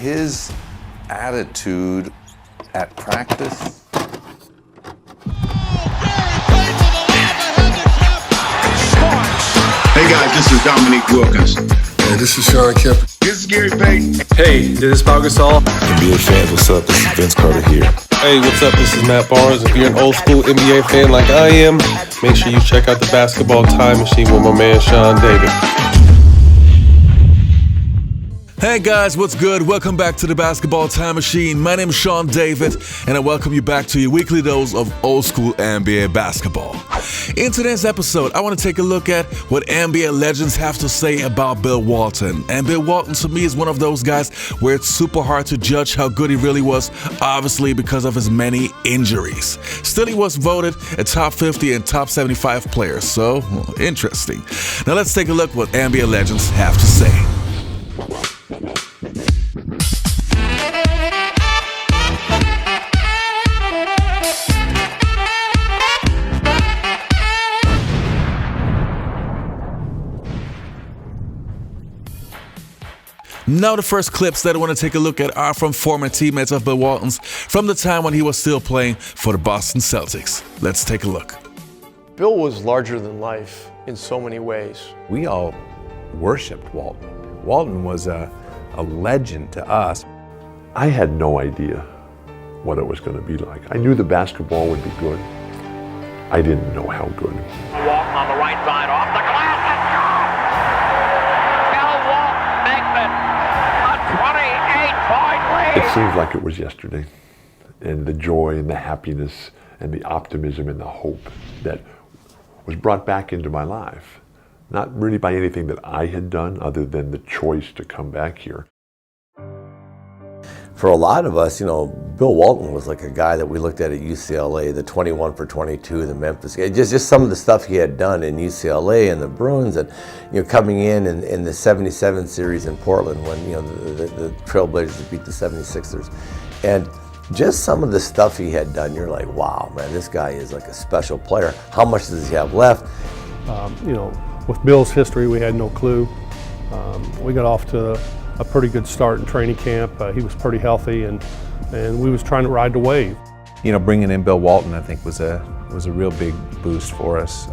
his attitude at practice. Hey guys, this is Dominique Wilkins. Hey, this is Sean Kemp. This is Gary Payton. Hey, this is Pau Gasol. NBA fans, what's up? This is Vince Carter here. Hey, what's up? This is Matt Barnes. If you're an old school NBA fan like I am, make sure you check out the Basketball Time Machine with my man Sean David. Hey guys, what's good? Welcome back to the Basketball Time Machine. My name is Sean David, and I welcome you back to your weekly dose of old school NBA basketball. In today's episode, I want to take a look at what NBA legends have to say about Bill Walton. And Bill Walton, to me, is one of those guys where it's super hard to judge how good he really was, obviously because of his many injuries. Still, he was voted a top 50 and top 75 player, so interesting. Now let's take a look what NBA legends have to say. Now the first clips that I want to take a look at are from former teammates of Bill Walton's from the time when he was still playing for the Boston Celtics. Let's take a look. Bill was larger than life in so many ways. We all worshipped Walton. Walton was a legend to us. I had no idea what it was going to be like. I knew the basketball would be good. I didn't know how good. Walton on the right side, off the glass, and Bill Walton makes it a 28-point lead. It seems like it was yesterday. And the joy and the happiness and the optimism and the hope that was brought back into my life. Not really by anything that I had done other than the choice to come back here. For a lot of us, Bill Walton was like a guy that we looked at UCLA, the 21 for 22, the Memphis game, just some of the stuff he had done in UCLA and the Bruins, and coming in the 77 series in Portland when the Trailblazers beat the 76ers, and just some of the stuff he had done, you're like, wow, man, this guy is like a special player. How much does he have left? With Bill's history, we had no clue. We got off to a pretty good start in training camp. He was pretty healthy, and we was trying to ride the wave. Bringing in Bill Walton, I think, was a real big boost for us.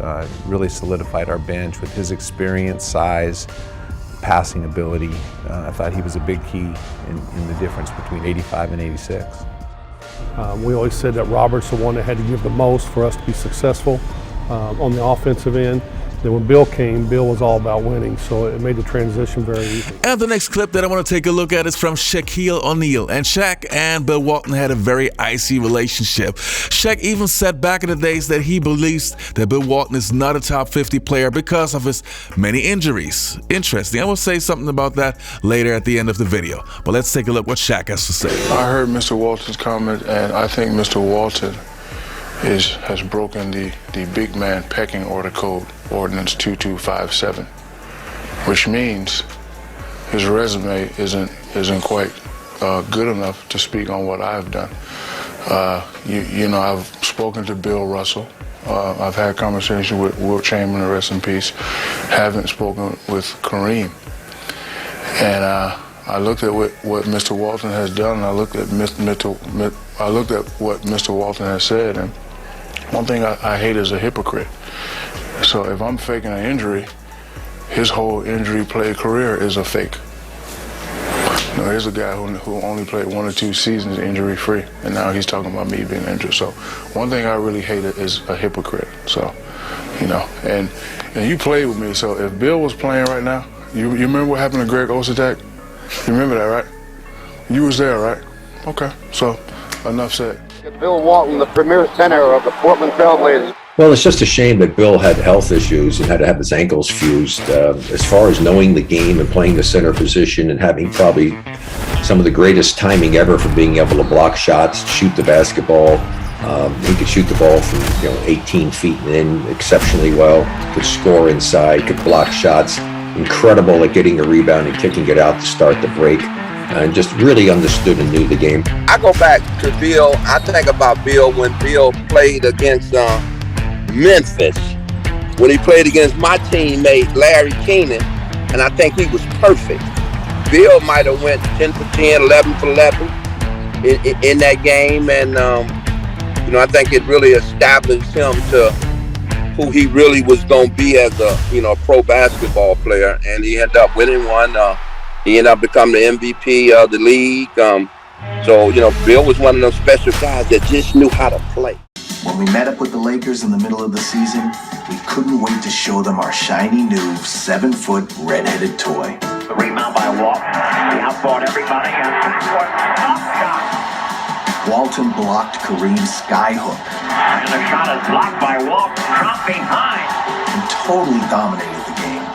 Really solidified our bench with his experience, size, passing ability. I thought he was a big key in the difference between 85 and 86. We always said that Robert's the one that had to give the most for us to be successful on the offensive end. Then when Bill came, Bill was all about winning, so it made the transition very easy. And the next clip that I want to take a look at is from Shaquille O'Neal. And Shaq and Bill Walton had a very icy relationship. Shaq even said back in the days that he believes that Bill Walton is not a top 50 player because of his many injuries. Interesting. I will say something about that later at the end of the video. But let's take a look what Shaq has to say. I heard Mr. Walton's comment, and I think Mr. Walton has broken the big man pecking order code, Ordinance 2257, which means his resume isn't quite good enough to speak on what I've done. I've spoken to Bill Russell. I've had conversation with Wilt Chamberlain, rest in peace. Haven't spoken with Kareem. And I looked at what Mr. Walton has done, and I looked at what Mr. Walton has said, and one thing I hate is a hypocrite. So if I'm faking an injury, his whole injury play career is a fake. Here's a guy who only played 1 or 2 seasons injury free, and now he's talking about me being injured. So one thing I really hate is a hypocrite. So, and you played with me. So if Bill was playing right now, you remember what happened to Greg Osadak? You remember that, right? You was there, right? Okay. So enough said. Bill Walton, the premier center of the Portland Trailblazers. Well, it's just a shame that Bill had health issues and had to have his ankles fused. As far as knowing the game and playing the center position and having probably some of the greatest timing ever for being able to block shots, shoot the basketball. He could shoot the ball from 18 feet and in exceptionally well. Could score inside, could block shots. Incredible at getting a rebound and kicking it out to start the break. And just really understood and knew the game. I go back to Bill. I think about Bill when Bill played against Memphis, when he played against my teammate Larry Keenan, and I think he was perfect. Bill might have went 10 for 10, 11 for 11 in that game, and I think it really established him to who he really was going to be as a pro basketball player, and he ended up winning one. He ended up becoming the MVP of the league. So Bill was one of those special guys that just knew how to play. When we met up with the Lakers in the middle of the season, we couldn't wait to show them our shiny new 7-foot red-headed toy. The rebound by Walton. He outfought everybody and backcourt top shot. Walton blocked Kareem's skyhook. And the shot is blocked by Walton from behind. And totally dominated the game.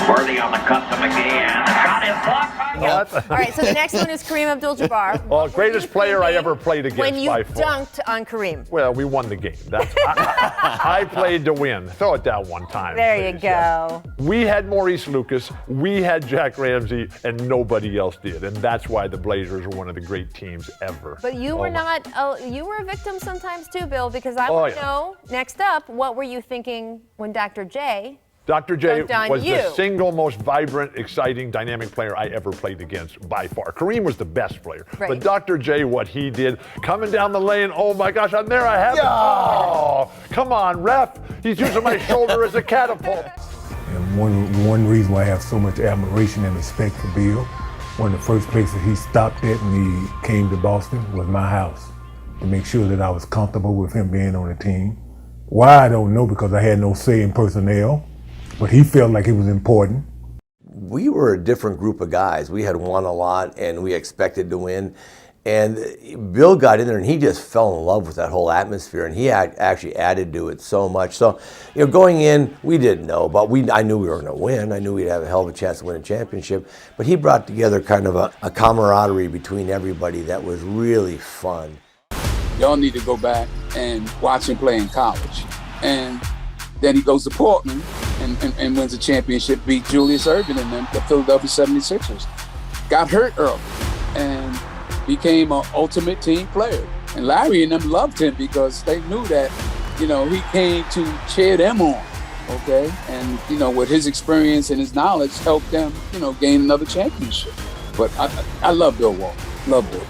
Worthy on the cut to McGee, and the shot is blocked by Walton. All right, so the next one is Kareem Abdul Jabbar. Well, greatest player I ever played against when you by far. dunked on Kareem. Well, we won the game. I played to win. Throw it down one time. There please. you go. We had Maurice Lucas, we had Jack Ramsey, and nobody else did. And that's why the Blazers were one of the great teams ever. But you were not, you were a victim sometimes too, Bill, because I want to know, next up, what were you thinking when Dr. J Dr. J was you. the single most vibrant, exciting, dynamic player I ever played against by far. Kareem was the best player. Right. But Dr. J, what he did, coming down the lane, oh my gosh, I'm there, I have it. Oh, come on, ref. He's using my shoulder as a catapult. And one reason why I have so much admiration and respect for Bill, one of the first places he stopped at when he came to Boston was my house to make sure that I was comfortable with him being on the team. Why, I don't know, because I had no say in personnel. But he felt like it was important. We were a different group of guys. We had won a lot and we expected to win. And Bill got in there and he just fell in love with that whole atmosphere, and he actually added to it so much. So, going in, we didn't know, but I knew we were going to win. I knew we'd have a hell of a chance to win a championship. But he brought together kind of a camaraderie between everybody that was really fun. Y'all need to go back and watch him play in college. And then he goes to Portland and wins a championship, beat Julius Erving and them, the Philadelphia 76ers. Got hurt early and became an ultimate team player. And Larry and them loved him because they knew that, he came to cheer them on, okay? And, with his experience and his knowledge helped them, gain another championship. But I love Bill Walton, love Bill.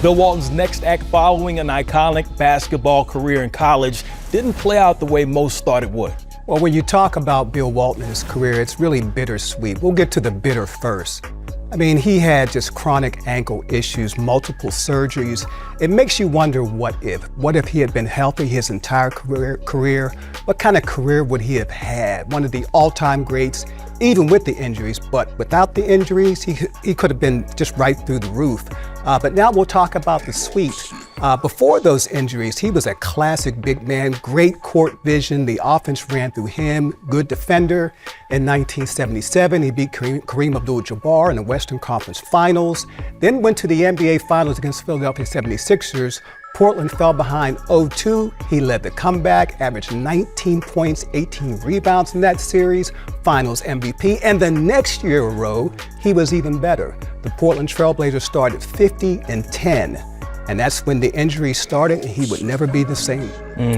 Bill Walton's next act following an iconic basketball career in college didn't play out the way most thought it would. Well, when you talk about Bill Walton and his career, it's really bittersweet. We'll get to the bitter first. I mean, he had just chronic ankle issues, multiple surgeries. It makes you wonder what if. What if he had been healthy his entire career? What kind of career would he have had? One of the all-time greats, even with the injuries, but without the injuries, he could have been just right through the roof. But now we'll talk about the sweet. Before those injuries, he was a classic big man, great court vision. The offense ran through him, good defender. In 1977, he beat Kareem Abdul Jabbar in the Western Conference Finals, then went to the NBA Finals against Philadelphia 76ers. Portland fell behind 0-2. He led the comeback, averaged 19 points, 18 rebounds in that series, Finals MVP. And the next year in a row, he was even better. The Portland Trailblazers started 50-10. And that's when the injury started, and he would never be the same.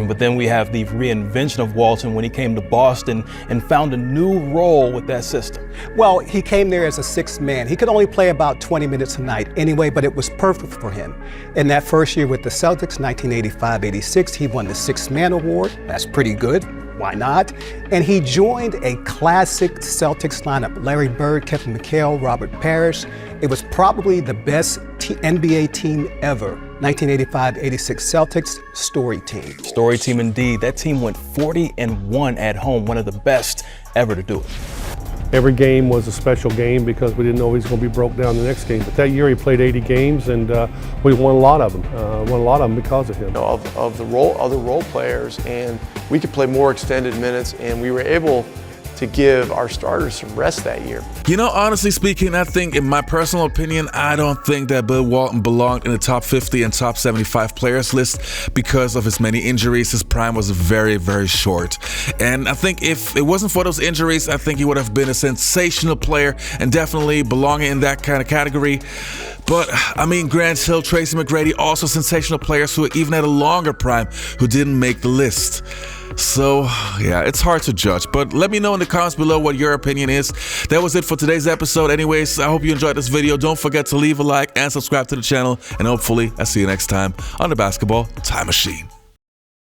But then we have the reinvention of Walton when he came to Boston and found a new role with that system. Well, he came there as a sixth man. He could only play about 20 minutes a night anyway, but it was perfect for him. In that first year with the Celtics, 1985-86, he won the Sixth Man Award. That's pretty good. Why not? And he joined a classic Celtics lineup. Larry Bird, Kevin McHale, Robert Parrish. It was probably the best NBA team ever. 1985-86 Celtics, story team. Story team indeed. That team went 40-1 at home, one of the best ever to do it. Every game was a special game because we didn't know he was going to be broke down the next game. But that year he played 80 games and we won a lot of them. Won a lot of them because of him. Of the other role players, and we could play more extended minutes, and we were able to give our starters some rest that year. Honestly speaking, I think, in my personal opinion, I don't think that Bill Walton belonged in the top 50 and top 75 players list because of his many injuries. His prime was very, very short. And I think if it wasn't for those injuries, I think he would have been a sensational player and definitely belonging in that kind of category. But, I mean, Grant Hill, Tracy McGrady, also sensational players who even had a longer prime who didn't make the list. So, yeah, it's hard to judge, but let me know in the comments below what your opinion is. That was it for today's episode. Anyways, I hope you enjoyed this video. Don't forget to leave a like and subscribe to the channel, and hopefully I'll see you next time on the Basketball Time Machine.